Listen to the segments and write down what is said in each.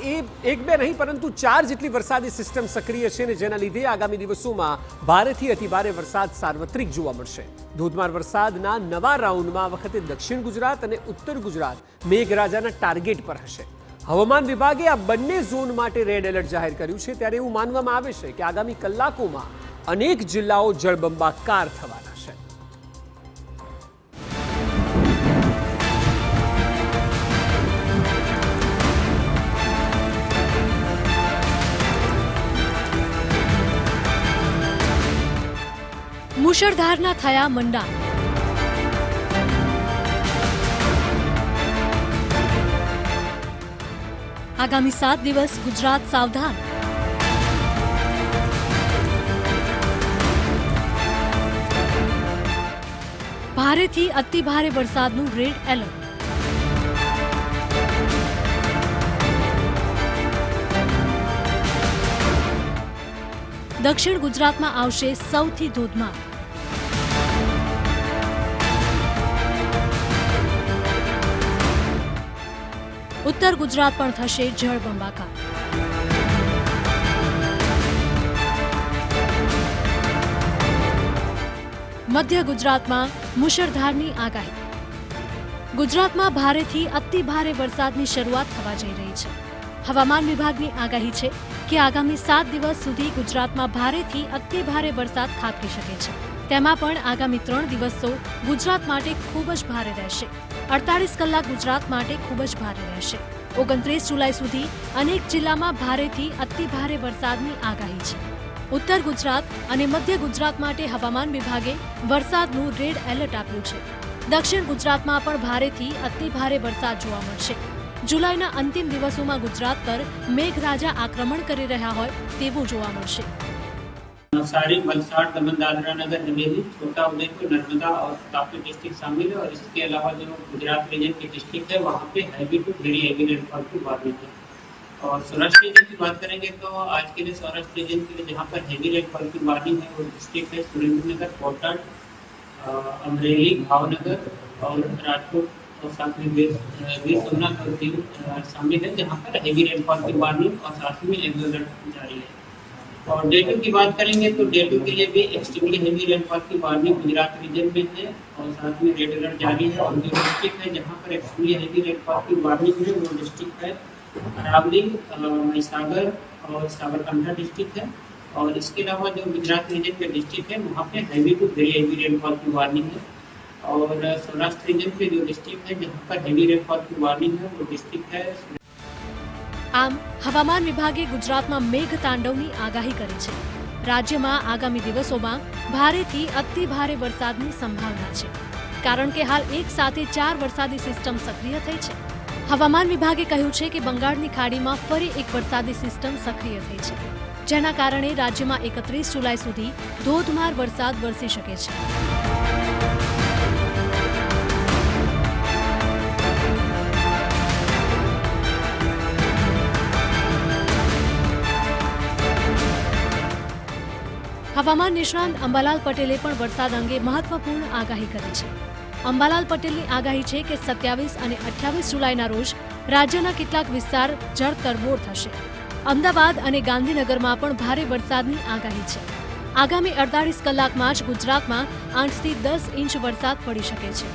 એ એક બે નહીં પરંતુ 4 જેટલી વરસાદી સિસ્ટમ સક્રિય છે અને જેના લીધે આગામી દિવસોમાં ભારેથી અતિભારે વરસાદ સાર્વત્રિક જોવા મળશે। ધોધમાર વરસાદના નવા રાઉન્ડમાં આ વખતે દક્ષિણ ગુજરાત અને ઉત્તર ગુજરાત મેઘરાજાના ટાર્ગેટ પર હશે। હવામાન વિભાગે આ બંને ઝોન માટે રેડ એલર્ટ જાહેર કર્યું છે, ત્યારે એવું માનવામાં આવે છે કે આગામી કલાકોમાં અનેક જિલ્લાઓ જળબંબાકાર થવાના છે। મુશળધારના થયા મંડાણ। આગામી 7 દિવસ ગુજરાત સાવધાન। ભારેથી અતિ ભારે વરસાદનું રેડ એલર્ટ। દક્ષિણ ગુજરાતમાં આવશે સૌથી ધોધમાર। ઉત્તર ગુજરાત પણ થશે જળબંબાકાર। મધ્ય ગુજરાતમાં મુશળધારની આગાહી। ગુજરાતમાં ભારેથી અતિ ભારે વરસાદની શરૂઆત થવા જઈ રહી છે। હવામાન વિભાગની આગાહી છે કે આગામી 7 દિવસ સુધી ગુજરાતમાં ભારેથી અતિ ભારે વરસાદ ખાબકી શકે છે। તેમાં પણ આગામી 3 દિવસો ગુજરાત માટે ખૂબ જ ભારે રહેશે। 48 કલાક ગુજરાત માટે ખૂબ જ ભારે રહેશે। 29 જુલાઈ સુધી અનેક જિલ્લામાં ભારેથી અતિ ભારે વરસાદની આગાહી છે। ઉત્તર ગુજરાત અને મધ્ય ગુજરાત માટે હવામાન વિભાગે વરસાદનું રેડ એલર્ટ આપ્યું છે। દક્ષિણ ગુજરાતમાં પણ ભારેથી અતિ ભારે વરસાદ જોવા મળશે। જુલાઈના અંતિમ દિવસોમાં ગુજરાત પર મેઘરાજા આક્રમણ કરી રહ્યા હોય તેવું જોવા મળશે। नवसारी, वलसाड, दमन, दादरा नगर हवेली, छोटा उदयपुर, नर्मदा और तापी डिस्ट्रिक्ट शामिल है। और इसके अलावा जो गुजरात रीजन की डिस्ट्रिक्ट है वहाँ पे heavy to very heavy rainfall की वार्निंग है। और सौराष्ट्र रीजन की बात करेंगे तो आज के लिए सौराष्ट्र रीजन के लिए जहाँ पर हैवी रेनफॉल की वार्निंग है वो डिस्ट्रिक्ट है सुरेंद्रनगर, बोटाद, अमरेली, भावनगर और राजकोट और साथ में वीर सोमनाथ और दीव शामिल है, जहाँ पर हैवी रेनफॉल की वार्निंग और साथ में येलो अलर्ट जारी है। और डे 2 की बात करेंगे तो डे 2 के लिए भी एक्सट्रीमली हेवी रेनफॉल की वार्निंग गुजरात रीजन में है और साथ में रेड अलर्ट जारी है। और जो डिस्ट्रिक्ट है जहाँ पर एक्सट्रीमली हेवी रेनफॉल की वार्निंग है वो डिस्ट्रिक्ट है अरावली, महिसागर और साबरकांठा डिस्ट्रिक्ट है। और इसके अलावा जो गुजरात रीजन के डिस्ट्रिक्ट है वहाँ पे heavy to very heavy rainfall की वार्निंग है। और सौराष्ट्र रीजन के जो डिस्ट्रिक्ट है जहाँ पर हैवी रेनफॉल की वार्निंग है वो डिस्ट्रिक्ट है। આમ હવામાન વિભાગે ગુજરાતમાં મેઘતાંડવની આગાહી કરી છે। રાજ્યમાં આગામી દિવસોમાં ભારેથી અતિ ભારે વરસાદની સંભાવના છે, કારણ કે હાલ એક સાથે 4 વરસાદી સિસ્ટમ સક્રિય થઈ છે। હવામાન વિભાગે કહ્યું છે કે બંગાળની ખાડીમાં ફરી એક વરસાદી સિસ્ટમ સક્રિય થઈ છે, જેના કારણે રાજ્યમાં 31 જુલાઈ સુધી ધોધમાર વરસાદ વરસી શકે છે। હવામાન નિષ્ણાંત અંબાલાલ પટેલે પણ વરસાદ અંગે મહત્વપૂર્ણ આગાહી કરી છે। અંબાલાલ પટેલની આગાહી છે કે 27 અને 28 જુલાઈના રોજ રાજ્યના કેટલાક વિસ્તાર જળતરબોળ થશે। અમદાવાદ અને ગાંધીનગરમાં પણ ભારે વરસાદની આગાહી છે। આગામી 48 કલાકમાં જ ગુજરાતમાં 8 થી 10 ઇંચ વરસાદ પડી શકે છે।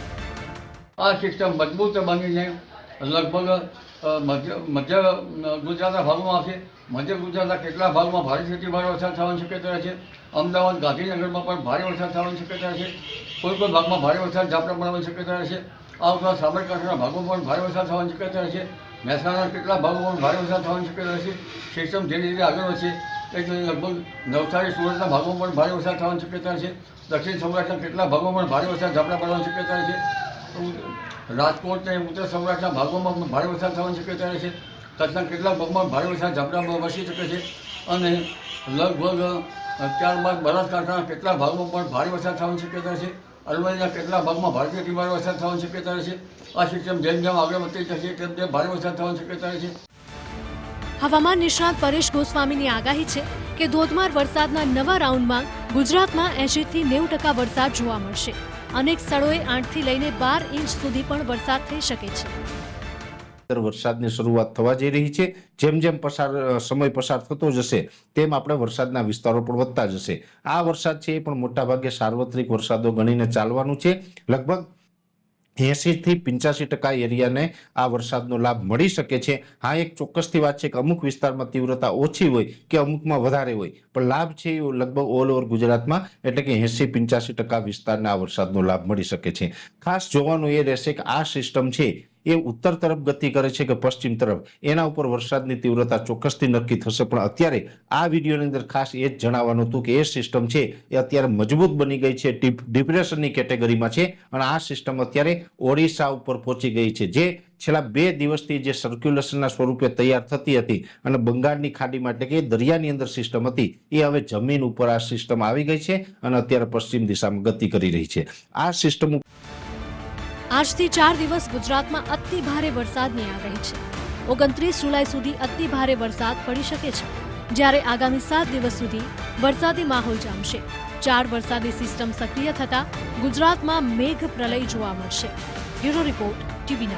આ સિસ્ટમ મજબૂત બનીને લગભગ મધ્ય ગુજરાતના ભાગમાં આવશે। મધ્ય ગુજરાતના કેટલા ભાગમાં ભારેથી ભારે વરસાદ થવાની શક્યતા છે। અમદાવાદ, ગાંધીનગરમાં પણ ભારે વરસાદ થવાની શક્યતા છે। કોઈ ભાગમાં ભારે વરસાદ ઝાપટા પડવાની શક્યતા છે। આ ઉપરાંત સાબરકાંઠાના ભાગોમાં પણ ભારે વરસાદ થવાની શક્યતા છે। મહેસાણાના કેટલા ભાગોમાં ભારે વરસાદ થવાની શક્યતા છે। સિસ્ટમ ધીરે ધીરે આગળ વધશે એટલે લગભગ નવસારી, સુરતના ભાગોમાં પણ ભારે વરસાદ થવાની શક્યતા છે। દક્ષિણ સૌરાષ્ટ્રના કેટલા ભાગોમાં પણ ભારે વરસાદ ઝાપટા પડવાની શક્યતા છે। રાજકોટ અને ઉત્તર સૌરાષ્ટ્રના ભાગોમાં પણ ભારે વરસાદ થવાની શક્યતા છે। કચ્છના કેટલાક ભાગમાં ભારે વરસાદ ઝાપટા વરસી શકે છે અને લગભગ ત્યારબાદ બનાસકાંઠાના કેટલાક ભાગમાં પણ ભારે વરસાદ થવાની શક્યતા છે। અરવલ્લીના કેટલાક ભાગમાં ભારેથી અતિ ભારે વરસાદ થવાની શક્યતા છે। આ સિસ્ટમ જેમ જેમ આગળ વધતી જશે તેમ તેમ ભારે વરસાદ થવાની શક્યતા છે। હવામાન નિષ્ણાત પરેશ ગોસ્વામીની આગાહી છે કે ધોધમાર વરસાદના નવા રાઉન્ડમાં ગુજરાતમાં 80 થી 90% વરસાદ જોવા મળશે। અનેક સ્થળોએ 8 થી લઈને 12 ઇંચ સુધી પણ વરસાદ થઈ શકે છે। વરસાદની શરૂઆત થવા જઈ રહી છે. જેમ જેમ સમય પસાર થતો જશે તેમ આપણે વરસાદના વિસ્તારો પણ વધતા જશે. આ વરસાદ છે એ પણ મોટાભાગે સાર્વત્રિક વરસાદો ગણીને ચાલવાનું છે. લગભગ 80 થી 85% એરિયાને આ વરસાદનો લાભ મળી શકે છે. હા, એક ચોક્કસથી વાત છે કે અમુક વિસ્તારમાં તીવ્રતા ઓછી હોય કે અમુકમાં વધારે હોય, પણ લાભ છે એ લગભગ ઓલ ઓવર ગુજરાતમાં એટલે કે 80-85% વિસ્તારને આ વરસાદનો લાભ મળી શકે છે. ખાસ જોવાનું એ રહેશે કે આ સિસ્ટમ છે એ ઉત્તર તરફ ગતિ કરે છે કે પશ્ચિમ તરફ, એના ઉપર વરસાદની તીવ્રતા ચોક્કસથી નક્કી થશે. પણ અત્યારે આ વિડીયોની અંદર ખાસ એ જ જણાવવાનું હતું કે એ સિસ્ટમ છે એ અત્યારે મજબૂત બની ગઈ છે, ડિપ્રેશનની કેટેગરીમાં છે અને આ સિસ્ટમ અત્યારે ઓડિશા ઉપર પહોંચી ગઈ છે, જે છેલ્લા 2 દિવસથી જે સર્ક્યુલેશનના સ્વરૂપે તૈયાર થતી હતી અને બંગાળની ખાડીમાં એટલે કે દરિયાની અંદર સિસ્ટમ હતી એ હવે જમીન ઉપર આ સિસ્ટમ આવી ગઈ છે અને અત્યારે પશ્ચિમ દિશામાં ગતિ કરી રહી છે. આ સિસ્ટમ આજથી 4 દિવસ ગુજરાતમાં અતિ ભારે વરસાદની આગાહી છે. 29 જુલાઈ સુધી અતિ ભારે વરસાદ પડી શકે છે, જ્યારે આગામી 7 દિવસ સુધી વરસાદી માહોલ જામશે. 4 વરસાદી સિસ્ટમ સક્રિય થતા ગુજરાતમાં મેઘ પ્રલય જોવા મળશે. Bureau report, TV9.